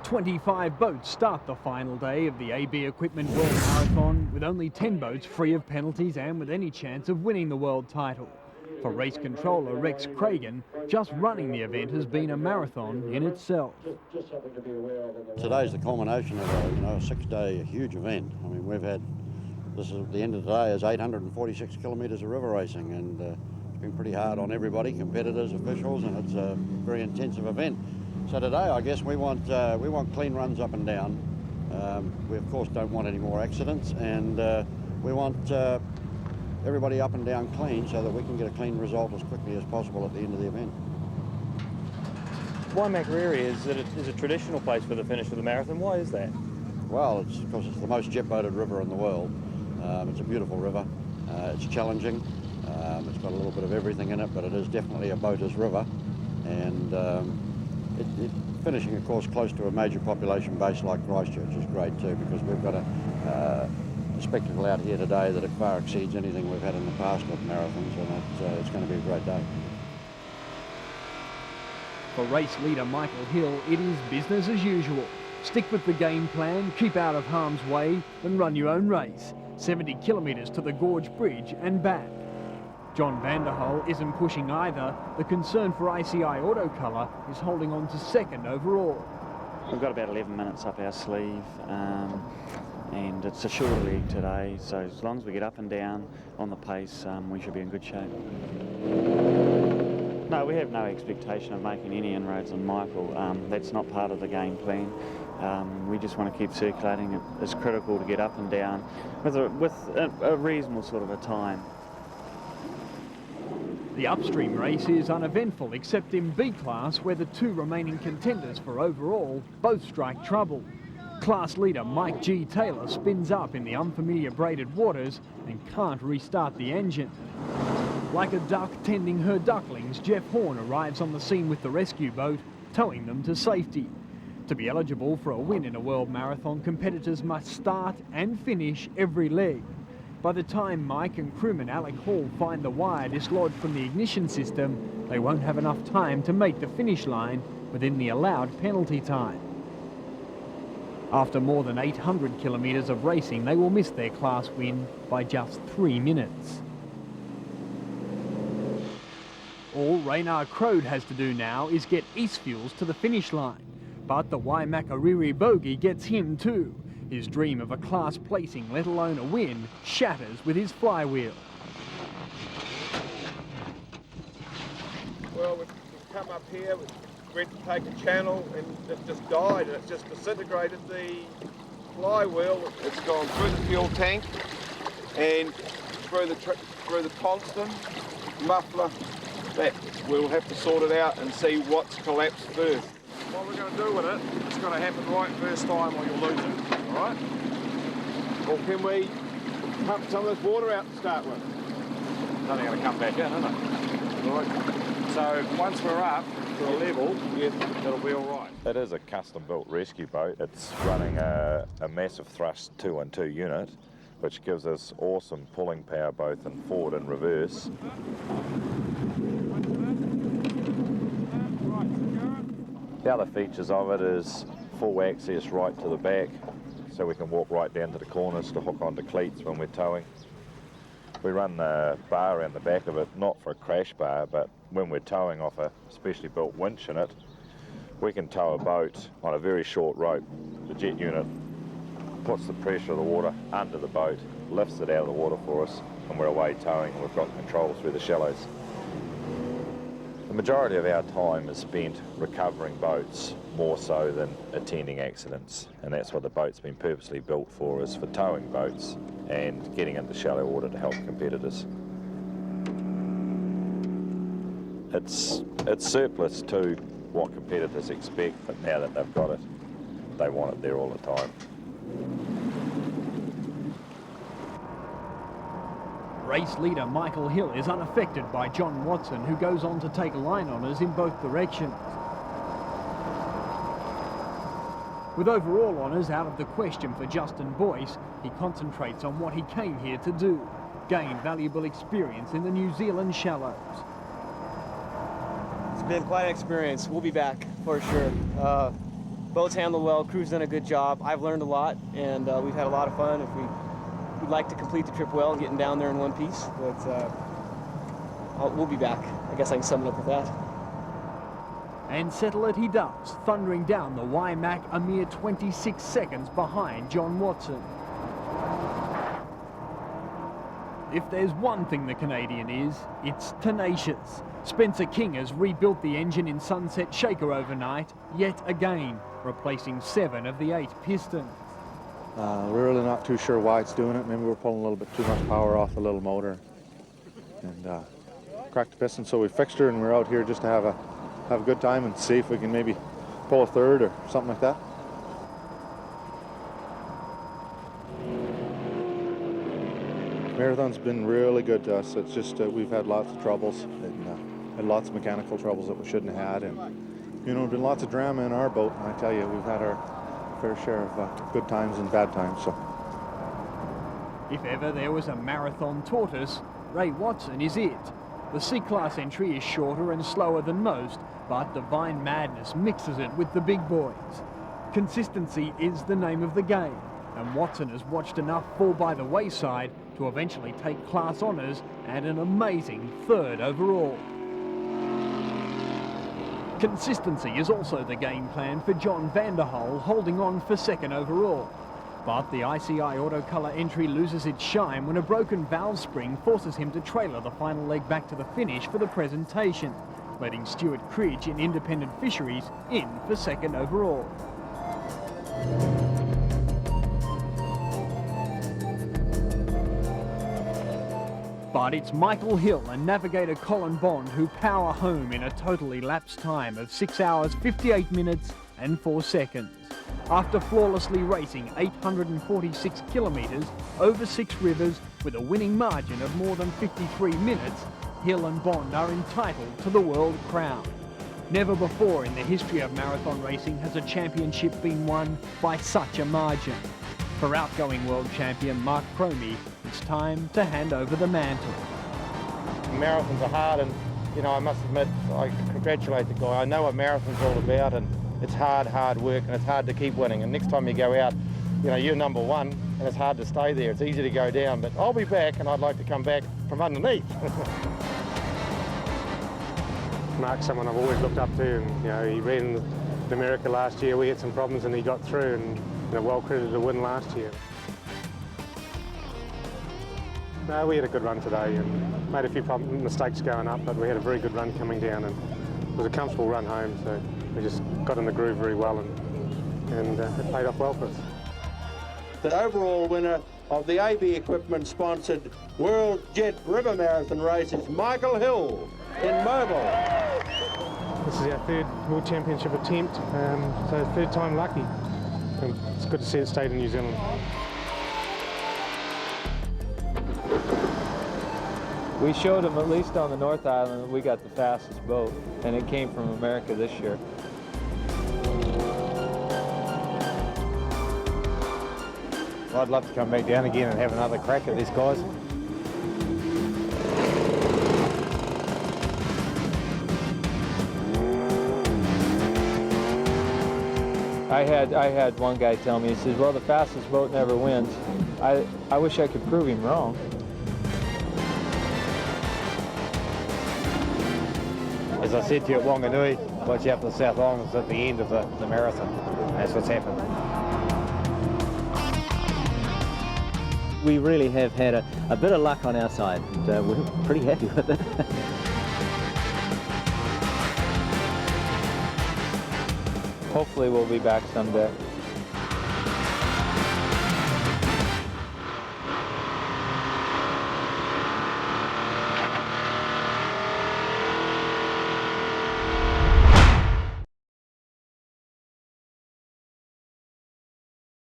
25 boats start the final day of the AB Equipment World Marathon, with only 10 boats free of penalties and with any chance of winning the world title. For race controller Rex Cragen, just running the event has been a marathon in itself. Today's the culmination of a 6-day huge event. I mean, this is the end of the day is 846 kilometres of river racing, and it's been pretty hard on everybody, competitors, officials, and it's a very intensive event. So today, I guess we want clean runs up and down. We of course don't want any more accidents, and we want everybody up and down clean so that we can get a clean result as quickly as possible at the end of the event. Waimakariri is a traditional place for the finish of the marathon. Why is that? Well, it's because it's the most jet-boated river in the world. It's a beautiful river. It's challenging. It's got a little bit of everything in it, but it is definitely a boater's river. And finishing, of course, close to a major population base like Christchurch is great too, because we've got a spectacle out here today that it far exceeds anything we've had in the past with marathons, and it's going to be a great day. For race leader Michael Hill, it is business as usual. Stick with the game plan, keep out of harm's way, and run your own race. 70 kilometres to the Gorge Bridge and back. John Vanderhole isn't pushing either. The concern for ICI Autocolour is holding on to second overall. We've got about 11 minutes up our sleeve, and it's a shorter leg today, so as long as we get up and down on the pace, we should be in good shape. No, we have no expectation of making any inroads on Michael. That's not part of the game plan. We just want to keep circulating. It's critical to get up and down with a reasonable sort of a time. The upstream race is uneventful, except in B class, where the two remaining contenders for overall both strike trouble. Class leader Mike G. Taylor spins up in the unfamiliar braided waters and can't restart the engine. Like a duck tending her ducklings, Jeff Horn arrives on the scene with the rescue boat, towing them to safety. To be eligible for a win in a world marathon, competitors must start and finish every leg. By the time Mike and crewman Alec Hall find the wire dislodged from the ignition system, they won't have enough time to make the finish line within the allowed penalty time. After more than 800 kilometres of racing, they will miss their class win by just 3 minutes. All Raynard Crode has to do now is get Eastfuels to the finish line. But the Waimakariri bogey gets him too. His dream of a class placing, let alone a win, shatters with his flywheel. Well, we've come up here, we went to take a channel and it just died, and it's just disintegrated the flywheel. It's gone through the fuel tank and through the tungsten muffler. That we'll have to sort it out and see what's collapsed first. What we're going to do with it, it's going to happen right first time or you'll lose it, all right? Or can we pump some of this water out to start with? Nothing going to come back in, is it? All right. So once we're up to a level, yes, it'll be all right. It is a custom-built rescue boat. It's running a massive thrust 2-in-2 unit, which gives us awesome pulling power both in forward and reverse. The other features of it is full access right to the back, so we can walk right down to the corners to hook onto cleats when we're towing. We run the bar around the back of it, not for a crash bar, but when we're towing off a specially built winch in it, we can tow a boat on a very short rope. The jet unit puts the pressure of the water under the boat, lifts it out of the water for us, and we're away towing, and we've got control through the shallows. The majority of our time is spent recovering boats, more so than attending accidents, and that's what the boat's been purposely built for, is for towing boats and getting into shallow water to help competitors. It's surplus to what competitors expect, but now that they've got it, they want it there all the time. Race leader Michael Hill is unaffected by John Watson, who goes on to take line honours in both directions. With overall honours out of the question for Justin Boyce, he concentrates on what he came here to do, gain valuable experience in the New Zealand shallows. It's been quite an experience. We'll be back for sure. Boat's handled well, crew's done a good job. I've learned a lot, and we've had a lot of fun. We'd like to complete the trip well, getting down there in one piece, but we'll be back. I guess I can sum it up with that. And settle it he does, thundering down the Waimak a mere 26 seconds behind John Watson. If there's one thing the Canadian is, it's tenacious. Spencer King has rebuilt the engine in Sunset Shaker overnight, yet again, replacing 7 of the 8 pistons. We're really not too sure why it's doing it. Maybe we're pulling a little bit too much power off the little motor and cracked the piston. So we fixed her, and we're out here just to have a good time and see if we can maybe pull a third or something like that. Marathon's been really good to us. It's just we've had lots of troubles and had lots of mechanical troubles that we shouldn't have had, and you know, been lots of drama in our boat. And I tell you, we've had our fair share of good times and bad times. So, if ever there was a marathon tortoise, Ray Watson is it. The C-Class entry is shorter and slower than most, but Divine Madness mixes it with the big boys. Consistency is the name of the game, and Watson has watched enough fall by the wayside to eventually take class honours and an amazing 3rd overall. Consistency is also the game plan for John Vanderhole, holding on for 2nd overall. But the ICI Autocolour entry loses its shine when a broken valve spring forces him to trailer the final leg back to the finish for the presentation, letting Stuart Cridge in Independent Fisheries in for 2nd overall. But it's Michael Hill and navigator Colin Bond who power home in a total elapsed time of 6 hours, 58 minutes and 4 seconds. After flawlessly racing 846 kilometres over 6 rivers with a winning margin of more than 53 minutes, Hill and Bond are entitled to the world crown. Never before in the history of marathon racing has a championship been won by such a margin. For outgoing world champion Mark Cromie, it's time to hand over the mantle. Marathons are hard, and you know, I must admit, I congratulate the guy. I know what marathons all about, and it's hard work, and it's hard to keep winning. And next time you go out, you know, you're number 1, and it's hard to stay there. It's easy to go down, but I'll be back, and I'd like to come back from underneath. Mark's someone I've always looked up to, and you know, he ran in America last year. We had some problems, and he got through, and you know, well credited to win last year. No, we had a good run today and made a few mistakes going up, but we had a very good run coming down, and it was a comfortable run home, so we just got in the groove very well, and it paid off well for us. The overall winner of the AB Equipment sponsored World Jet River Marathon race is Michael Hill in Mobile. This is our 3rd World Championship attempt, so 3rd time lucky. And it's good to see it stayed in New Zealand. We showed them, at least on the North Island, that we got the fastest boat, and it came from America this year. Well, I'd love to come back down again and have another crack at these guys. I had one guy tell me, he says, well, the fastest boat never wins. I wish I could prove him wrong. As I said to you at Wanganui, watch out for the South Islanders at the end of the marathon. That's what's happened. We really have had a bit of luck on our side, and we're pretty happy with it. Hopefully we'll be back someday.